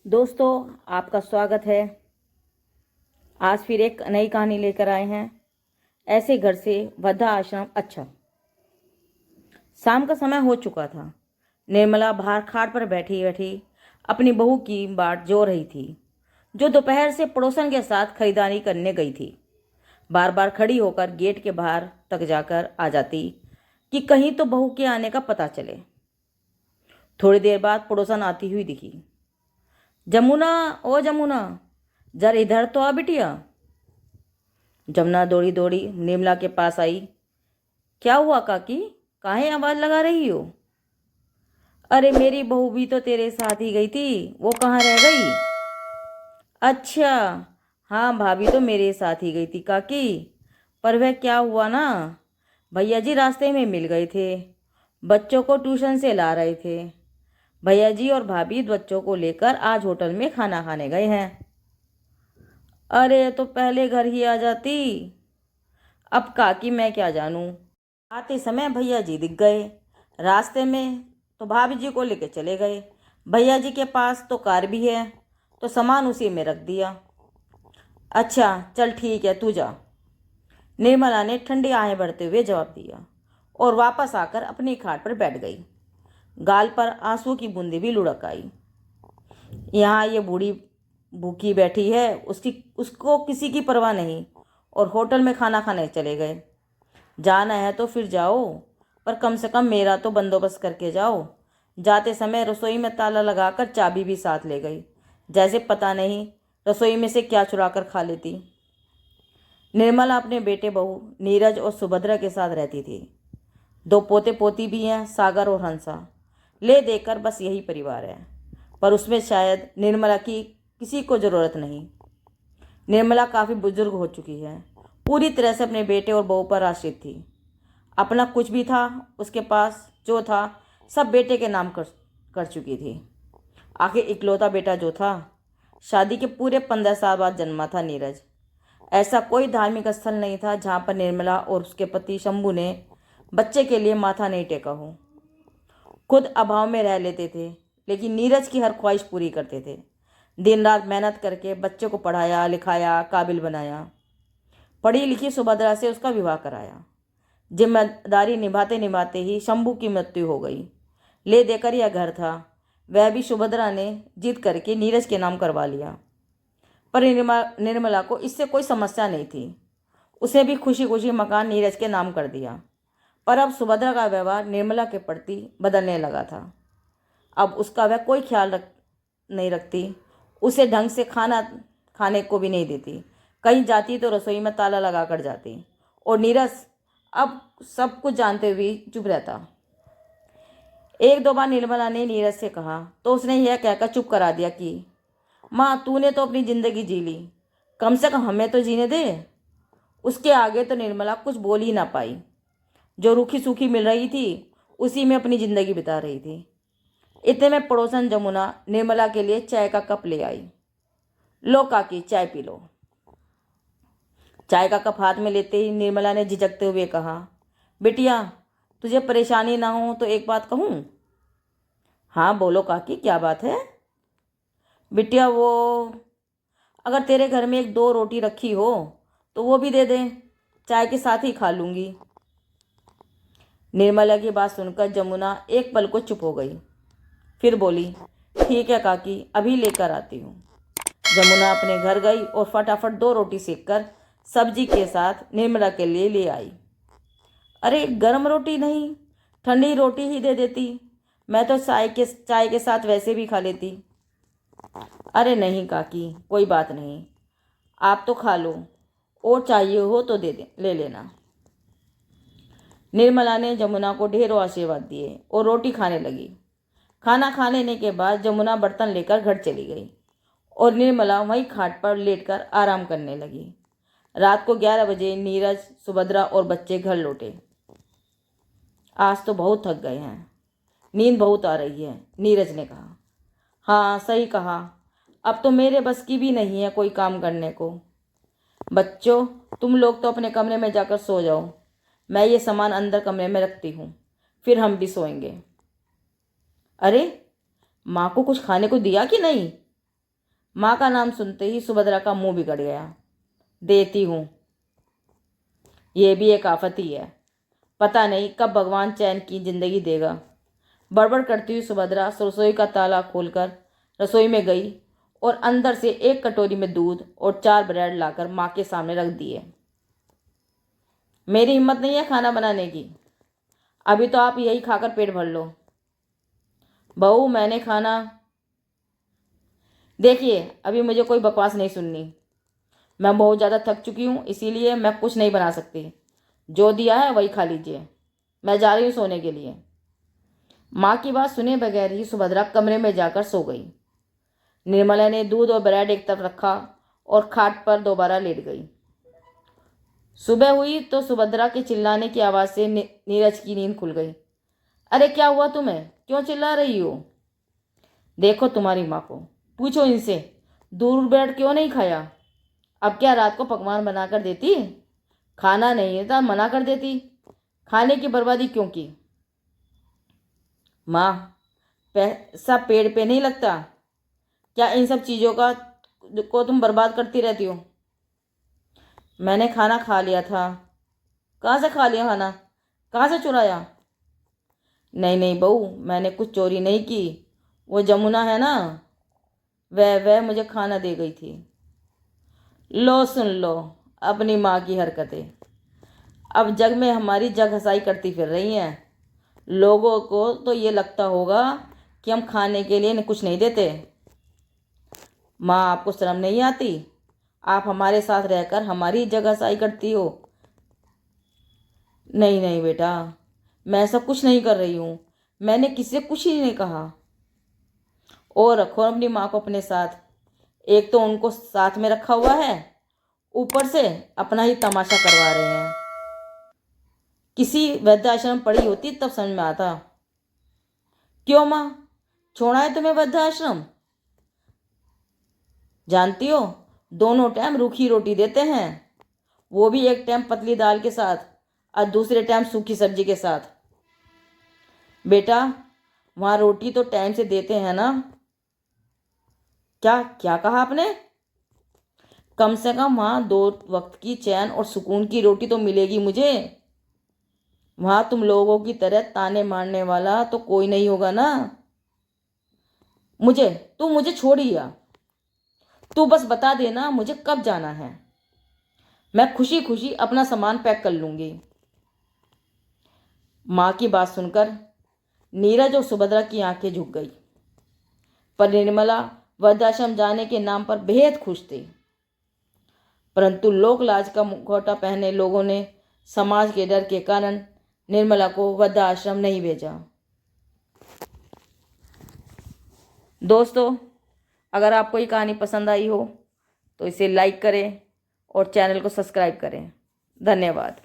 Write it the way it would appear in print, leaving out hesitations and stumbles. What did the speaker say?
दोस्तों, आपका स्वागत है। आज फिर एक नई कहानी लेकर आए हैं। ऐसे घर से वृद्धा आश्रम अच्छा। शाम का समय हो चुका था। निर्मला बाहर खाट पर बैठी बैठी अपनी बहू की बाट जो रही थी, जो दोपहर से पड़ोसन के साथ खरीदारी करने गई थी। बार बार खड़ी होकर गेट के बाहर तक जाकर आ जाती कि कहीं तो बहू के आने का पता चले। थोड़ी देर बाद पड़ोसन आती हुई दिखी। जमुना, ओ जमुना, जरा इधर तो आ बिटिया। जमुना दौड़ी दौड़ी निर्मला के पास आई। क्या हुआ काकी, काहे आवाज लगा रही हो? अरे मेरी बहू भी तो तेरे साथ ही गई थी, वो कहाँ रह गई? अच्छा, हाँ भाभी तो मेरे साथ ही गई थी काकी। पर वह क्या हुआ ना, भैया जी रास्ते में मिल गए थे। बच्चों को ट्यूशन से ला रहे थे। भैया जी और भाभी बच्चों को लेकर आज होटल में खाना खाने गए हैं। अरे तो पहले घर ही आ जाती। अब काकी मैं क्या जानूं। आते समय भैया जी दिख गए रास्ते में, तो भाभी जी को लेके चले गए। भैया जी के पास तो कार भी है, तो सामान उसी में रख दिया। अच्छा चल ठीक है, तू जा। निर्मला ने ठंडी आहें भरते हुए जवाब दिया और वापस आकर अपनी खाट पर बैठ गई। गाल पर आंसू की बूंदें भी लुढ़क आई। यहाँ ये बूढ़ी भूखी बैठी है, उसको किसी की परवाह नहीं, और होटल में खाना खाने चले गए। जाना है तो फिर जाओ, पर कम से कम मेरा तो बंदोबस्त करके जाओ। जाते समय रसोई में ताला लगाकर चाबी भी साथ ले गई, जैसे पता नहीं रसोई में से क्या चुरा कर खा लेती। निर्मला अपने बेटे बहू नीरज और सुभद्रा के साथ रहती थी। दो पोते पोती भी हैं, सागर और हंसा। ले देकर बस यही परिवार है, पर उसमें शायद निर्मला की किसी को ज़रूरत नहीं। निर्मला काफ़ी बुजुर्ग हो चुकी है, पूरी तरह से अपने बेटे और बहू पर आश्रित थी। अपना कुछ भी था उसके पास, जो था सब बेटे के नाम कर चुकी थी। आखिर इकलौता बेटा जो था, शादी के पूरे 15 साल बाद जन्मा था नीरज। ऐसा कोई धार्मिक स्थल नहीं था जहाँ पर निर्मला और उसके पति शंभू ने बच्चे के लिए माथा नहीं टेका हो। खुद अभाव में रह लेते थे, लेकिन नीरज की हर ख्वाहिश पूरी करते थे। दिन रात मेहनत करके बच्चे को पढ़ाया लिखाया, काबिल बनाया। पढ़ी लिखी सुभद्रा से उसका विवाह कराया। जिम्मेदारी निभाते निभाते ही शंभू की मृत्यु हो गई। ले देकर यह घर था, वह भी सुभद्रा ने जीत करके नीरज के नाम करवा लिया। पर निर्मला को इससे कोई समस्या नहीं थी। उसे भी खुशी खुशी मकान नीरज के नाम कर दिया। पर अब सुभद्रा का व्यवहार निर्मला के प्रति बदलने लगा था। अब उसका वह कोई ख्याल नहीं रखती, उसे ढंग से खाना खाने को भी नहीं देती। कहीं जाती तो रसोई में ताला लगा कर जाती, और नीरज अब सब कुछ जानते हुए चुप रहता। एक दो बार निर्मला ने नीरज से कहा तो उसने यह कहकर चुप करा दिया कि माँ तूने तो अपनी ज़िंदगी जी ली, कम से कम हमें तो जीने दे। उसके आगे तो निर्मला कुछ बोल ही ना पाई। जो रूखी सूखी मिल रही थी उसी में अपनी ज़िंदगी बिता रही थी। इतने में पड़ोसन जमुना निर्मला के लिए चाय का कप ले आई। लो काकी, चाय पी लो। चाय का कप हाथ में लेते ही निर्मला ने झिझकते हुए कहा, बिटिया तुझे परेशानी ना हो तो एक बात कहूँ? हाँ बोलो काकी, क्या बात है? बिटिया वो, अगर तेरे घर में एक दो रोटी रखी हो तो वो भी दे दे, चाय के साथ ही खा लूँगी। निर्मला की बात सुनकर जमुना एक पल को चुप हो गई, फिर बोली, ठीक है काकी, अभी लेकर आती हूँ। जमुना अपने घर गई और फटाफट दो रोटी सेककर सब्जी के साथ निर्मला के लिए ले आई। अरे गर्म रोटी नहीं, ठंडी रोटी ही दे देती, मैं तो चाय के साथ वैसे भी खा लेती। अरे नहीं काकी, कोई बात नहीं, आप तो खा लो, और चाहिए हो तो ले लेना। निर्मला ने जमुना को ढेरों आशीर्वाद दिए और रोटी खाने लगी। खाना खा लेने के बाद जमुना बर्तन लेकर घर चली गई और निर्मला वहीं खाट पर लेटकर आराम करने लगी। रात को 11 बजे नीरज, सुभद्रा और बच्चे घर लौटे। आज तो बहुत थक गए हैं, नींद बहुत आ रही है, नीरज ने कहा। हाँ सही कहा, अब तो मेरे बस की भी नहीं है कोई काम करने को। बच्चों तुम लोग तो अपने कमरे में जाकर सो जाओ, मैं ये सामान अंदर कमरे में रखती हूँ, फिर हम भी सोएंगे। अरे माँ को कुछ खाने को दिया कि नहीं? माँ का नाम सुनते ही सुभद्रा का मुंह बिगड़ गया। देती हूँ, ये भी एक आफत ही है। पता नहीं कब भगवान चैन की जिंदगी देगा। बड़बड़ करती हुई सुभद्रा रसोई का ताला खोलकर रसोई में गई और अंदर से एक कटोरी में दूध और 4 ब्रेड लाकर माँ के सामने रख दिए। मेरी हिम्मत नहीं है खाना बनाने की, अभी तो आप यही खाकर पेट भर लो। बहू, मैंने खाना। देखिए, अभी मुझे कोई बकवास नहीं सुननी। मैं बहुत ज़्यादा थक चुकी हूँ, इसीलिए मैं कुछ नहीं बना सकती। जो दिया है वही खा लीजिए। मैं जा रही हूँ सोने के लिए। माँ की बात सुने बगैर ही सुभद्रा कमरे में जाकर सो गई। निर्मला ने दूध और ब्रेड एक तरफ रखा और खाट पर दोबारा लेट गई। सुबह हुई तो सुभद्रा के चिल्लाने की आवाज़ से नीरज की नींद खुल गई। अरे क्या हुआ तुम्हें, क्यों चिल्ला रही हो? देखो तुम्हारी माँ को, पूछो इनसे दूध ब्रेड क्यों नहीं खाया। अब क्या रात को पकवान बनाकर देती? खाना नहीं था मना कर देती। खाने की बर्बादी क्यों की? माँ, पैसा पेड़ पे नहीं लगता क्या? इन सब चीज़ों को तुम बर्बाद करती रहती हो। मैंने खाना खा लिया था। कहाँ से खा लिया खाना? कहाँ से चुराया? नहीं नहीं बहू, मैंने कुछ चोरी नहीं की। वो जमुना है ना, वह मुझे खाना दे गई थी। लो सुन लो अपनी माँ की हरकतें। अब जग में हमारी जग हंसाई करती फिर रही हैं। लोगों को तो ये लगता होगा कि हम खाने के लिए कुछ नहीं देते। माँ, आपको शर्म नहीं आती? आप हमारे साथ रहकर हमारी जगहसाई करती हो। नहीं नहीं बेटा, मैं ऐसा कुछ नहीं कर रही हूँ। मैंने किसी से कुछ ही नहीं कहा। और रखो अपनी माँ को अपने साथ। एक तो उनको साथ में रखा हुआ है, ऊपर से अपना ही तमाशा करवा रहे हैं। किसी वृद्धाश्रम पड़ी होती तब समझ में आता। क्यों माँ, छोड़ा है तुम्हें वृद्धाश्रम? जानती हो, दोनों टाइम रूखी रोटी देते हैं, वो भी एक टाइम पतली दाल के साथ और दूसरे टाइम सूखी सब्जी के साथ। बेटा, वहाँ रोटी तो टाइम से देते हैं ना? क्या क्या कहा आपने? कम से कम वहाँ 2 वक्त की चैन और सुकून की रोटी तो मिलेगी मुझे। वहाँ तुम लोगों की तरह ताने मारने वाला तो कोई नहीं होगा ना। तू मुझे छोड़िया। तू बस बता देना मुझे कब जाना है, मैं खुशी खुशी अपना सामान पैक कर लूंगी। माँ की बात सुनकर नीरज और सुभद्रा की आंखें झुक गई। पर निर्मला वृद्धाश्रम जाने के नाम पर बेहद खुश थी। परंतु लोक लाज का मुखौटा पहने लोगों ने समाज के डर के कारण निर्मला को वृद्धाश्रम नहीं भेजा। दोस्तों, अगर आपको ये कहानी पसंद आई हो तो इसे लाइक करें और चैनल को सब्सक्राइब करें। धन्यवाद।